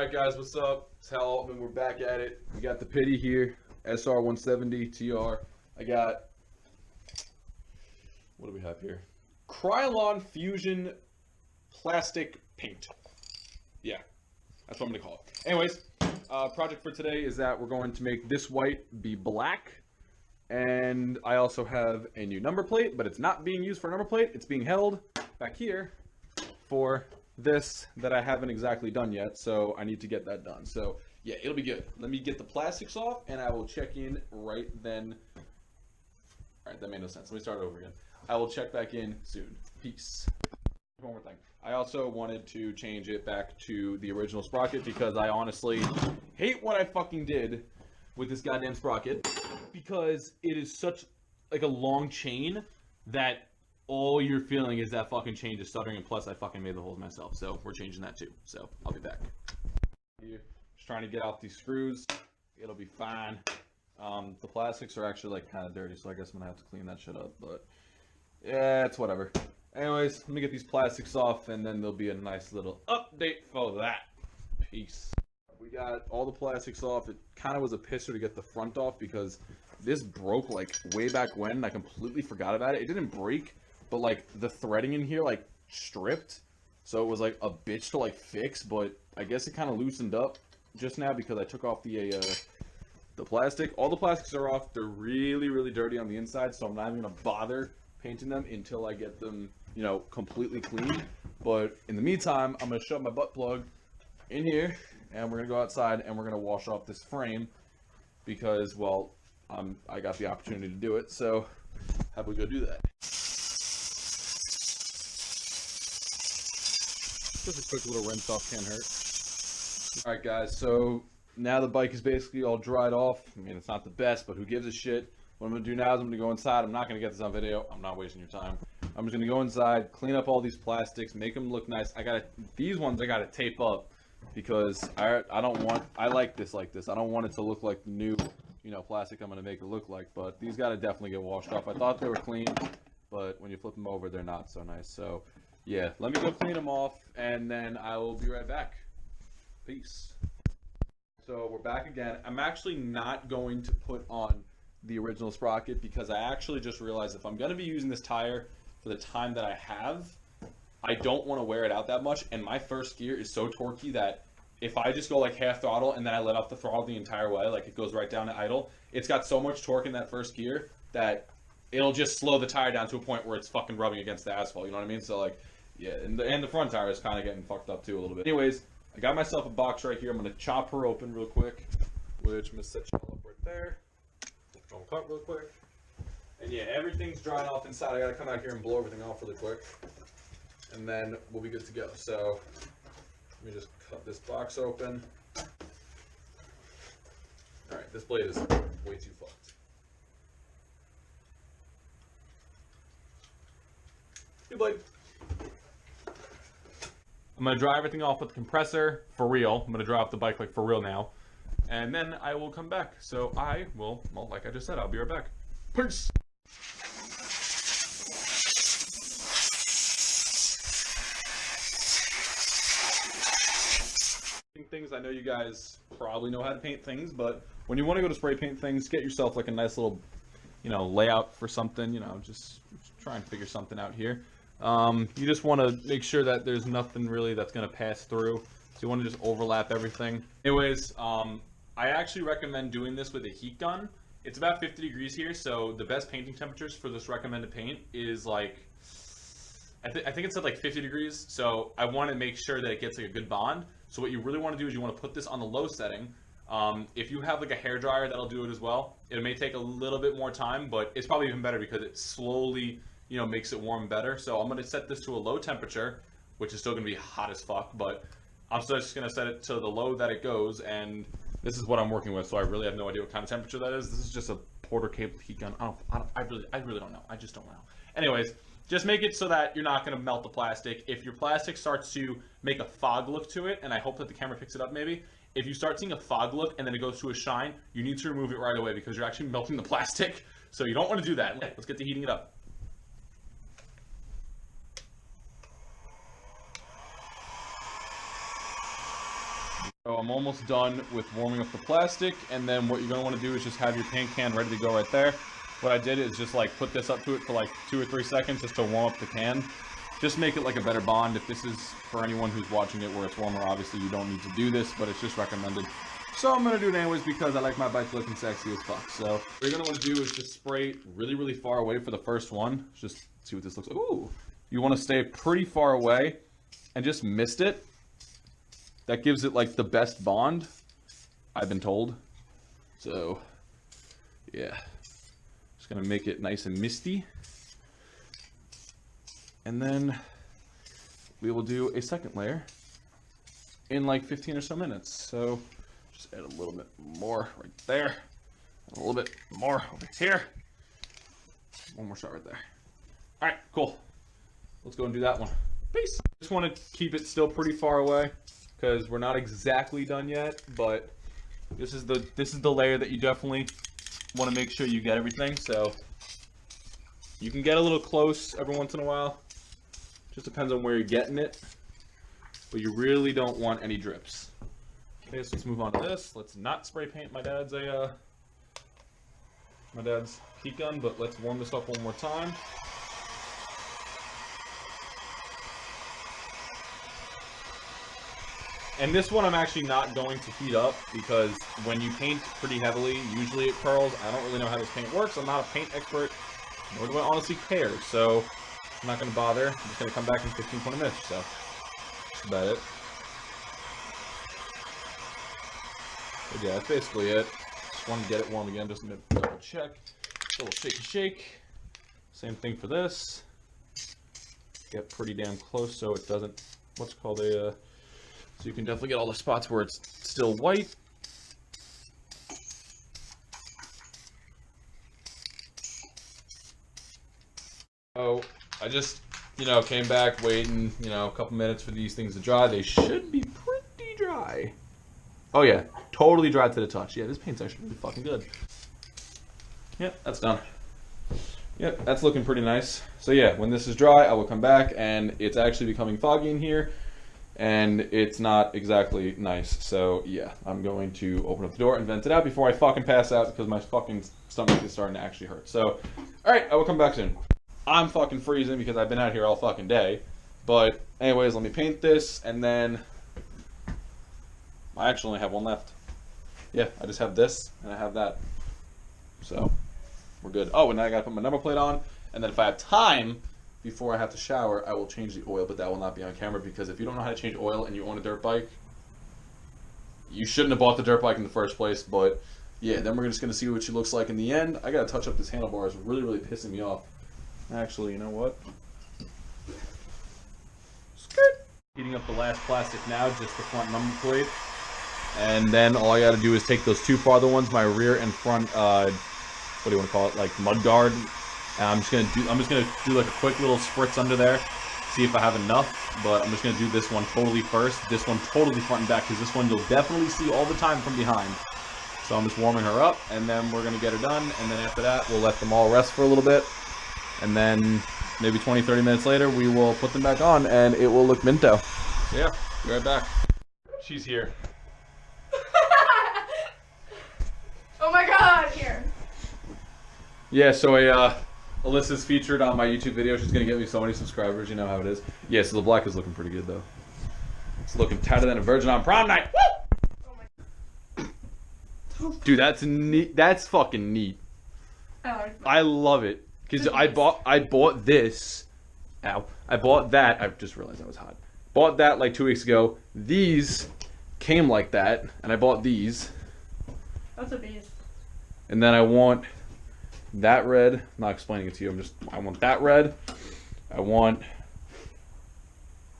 Alright guys, what's up? It's Hal Altman, we're back at it. We got the pity here, SR170TR. I got, what do we have here? Krylon Fusion Plastic Paint. Yeah, that's what I'm going to call it. Anyways, project for today is that we're going to make this white be black. And I also have a new number plate, but it's not being used for a number plate. It's being held back here for this that I haven't exactly done yet, so I need to get that done. So yeah, it'll be good. Let me get the plastics off and I will check in right then. All right, that made no sense. Let me start over again. I will check back in soon. Peace. One more thing. I also wanted to change it back to the original sprocket because I honestly hate what I fucking did with this goddamn sprocket because it is such like a long chain that all you're feeling is that fucking chain just stuttering, and plus I fucking made the holes myself, so we're changing that too. So I'll be back. Just trying to get out these screws. It'll be fine. The plastics are actually like kind of dirty, so I guess I'm gonna have to clean that shit up, but yeah, it's whatever. Anyways, let me get these plastics off and then there'll be a nice little update for that. Peace. We got all the plastics off. It kind of was a pisser to get the front off because this broke like way back when and I completely forgot about it. It didn't break, but like the threading in here like stripped, so it was like a bitch to like fix, but I guess it kind of loosened up just now because I took off the plastic. All the plastics are off. They're really dirty on the inside, so I'm not even gonna bother painting them until I get them, you know, completely clean. But in the meantime, I'm gonna shove my butt plug in here and we're gonna go outside and we're gonna wash off this frame because, well, I got the opportunity to do it, so how about we go do that? Just a quick little rinse off, can't hurt. Alright guys, so now the bike is basically all dried off. I mean, it's not the best, but who gives a shit? What I'm going to do now is I'm going to go inside. I'm not going to get this on video. I'm not wasting your time. I'm just going to go inside, clean up all these plastics, make them look nice. These ones I got to tape up because I like this like this. I don't want it to look like the new, you know, plastic I'm going to make it look like, but these got to definitely get washed off. I thought they were clean, but when you flip them over, they're not so nice. So yeah, let me go clean them off and then I will be right back. Peace. So we're back again. I'm actually not going to put on the original sprocket because I actually just realized if I'm going to be using this tire for the time that I have, I don't want to wear it out that much, and my first gear is so torquey that if I just go like half throttle and then I let off the throttle the entire way, like it goes right down to idle, it's got so much torque in that first gear that it'll just slow the tire down to a point where it's fucking rubbing against the asphalt, you know what I mean? So like, yeah, and the front tire is kind of getting fucked up too a little bit. Anyways, I got myself a box right here. I'm going to chop her open real quick, which I'm going to set you all up right there. Cut real quick. And yeah, everything's drying off inside. I got to come out here and blow everything off really quick. And then we'll be good to go. So let me just cut this box open. Alright, this blade is way too fucked. Good blade. I'm going to dry everything off with the compressor for real. I'm going to dry off the bike like for real now. And then I will come back. So I will, well, like I just said, I'll be right back. Peace! Things, I know you guys probably know how to paint things, but when you want to go to spray paint things, get yourself like a nice little, you know, layout for something, you know, just try and figure something out here. You just want to make sure that there's nothing really that's going to pass through. So you want to just overlap everything. Anyways, I actually recommend doing this with a heat gun. It's about 50 degrees here, so the best painting temperatures for this recommended paint is like, I think it's at like 50 degrees, so I want to make sure that it gets like a good bond. So what you really want to do is you want to put this on the low setting. If you have like a hair dryer, that'll do it as well. It may take a little bit more time, but it's probably even better because it slowly, you know, makes it warm better. So I'm going to set this to a low temperature, which is still going to be hot as fuck, but I'm still just going to set it to the low that it goes, and this is what I'm working with, so I really have no idea what kind of temperature that is. This is just a Porter cable heat gun. I really don't know. I just don't know. Anyways, just make it so that you're not going to melt the plastic. If your plastic starts to make a fog look to it, and I hope that the camera picks it up maybe, if you start seeing a fog look and then it goes to a shine, you need to remove it right away because you're actually melting the plastic. So you don't want to do that. Let's get to heating it up. So I'm almost done with warming up the plastic, and then what you're going to want to do is just have your paint can ready to go right there. What I did is just like put this up to it for like 2 or 3 seconds just to warm up the can. Just make it like a better bond. If this is for anyone who's watching it where it's warmer, obviously you don't need to do this, but it's just recommended. So I'm going to do it anyways because I like my bike looking sexy as fuck. So what you're going to want to do is just spray really, really far away for the first one. Just see what this looks like. Ooh! You want to stay pretty far away and just mist it. That gives it like the best bond, I've been told. So, yeah. Just going to make it nice and misty. And then we will do a second layer in like 15 or so minutes. So just add a little bit more right there. A little bit more over here. One more shot right there. All right, cool. Let's go and do that one. Peace. Just want to keep it still pretty far away because we're not exactly done yet, but this is the layer that you definitely want to make sure you get everything. So you can get a little close every once in a while. Just depends on where you're getting it, but you really don't want any drips. Okay, so let's move on to this. Let's not spray paint my dad's heat gun, but let's warm this up one more time. And this one I'm actually not going to heat up because when you paint pretty heavily, usually it curls. I don't really know how this paint works. I'm not a paint expert, nor do I honestly care. So I'm not going to bother. I'm just going to come back in 15-20 minutes. So that's about it. But yeah, that's basically it. Just want to get it warm again, just to double check. A little shaky shake. Same thing for this. Get pretty damn close so it doesn't, what's called a, so you can definitely get all the spots where it's still white. Oh, I just, came back waiting, a couple minutes for these things to dry. They should be pretty dry. Oh yeah, totally dry to the touch. Yeah, this paint's actually really fucking good. Yep, that's done. Yep, that's looking pretty nice. So yeah, when this is dry, I will come back and it's actually becoming foggy in here and it's not exactly nice. So yeah, I'm going to open up the door and vent it out before I fucking pass out because my fucking stomach is starting to actually hurt. So, alright, I will come back soon. I'm fucking freezing because I've been out here all fucking day. But anyways, let me paint this and then I actually only have one left. Yeah, I just have this and I have that. So we're good. Oh, and now I gotta put my number plate on, and then if I have time before I have to shower, I will change the oil, but that will not be on camera because if you don't know how to change oil and you own a dirt bike, you shouldn't have bought the dirt bike in the first place. But yeah, then we're just gonna see what she looks like in the end. I gotta touch up this handlebar. It's really, really pissing me off. Actually, you know what? Skirt. Heating up the last plastic now, just the front number plate. And then all I gotta do is take those two farther ones, my rear and front, what do you want to call it, like mud guard. And I'm just gonna do like a quick little spritz under there, see if I have enough. But I'm just gonna do this one totally first, this one totally front and back, because this one you'll definitely see all the time from behind. So I'm just warming her up, and then we're gonna get her done. And then after that, we'll let them all rest for a little bit, and then maybe 20-30 minutes later, we will put them back on, and it will look minto. So yeah, be right back. She's here. Oh my god, here. Yeah, so Alyssa's featured on my YouTube video. She's gonna get me so many subscribers, you know how it is. Yeah, so the black is looking pretty good though. It's looking tighter than a virgin on prom night. Woo! Oh my. Dude, that's neat. That's fucking neat. I love it. Cause I bought this. Ow. I bought that. I just realized that was hot. Bought that like 2 weeks ago. These came like that, and I bought these. That's a beast. And then I want that red. I'm not explaining it to you. I want that red. No, I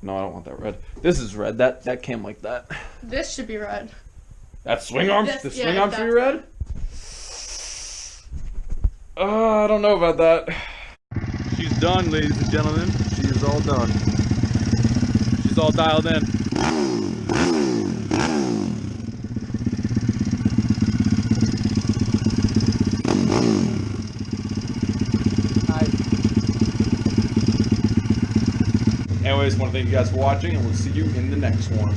don't want that red. This is red. That came like that. This should be red. That swing arms? This, the swing arms should be red? I don't know about that. She's done, ladies and gentlemen. She is all done. She's all dialed in. Anyways, want to thank you guys for watching, and we'll see you in the next one.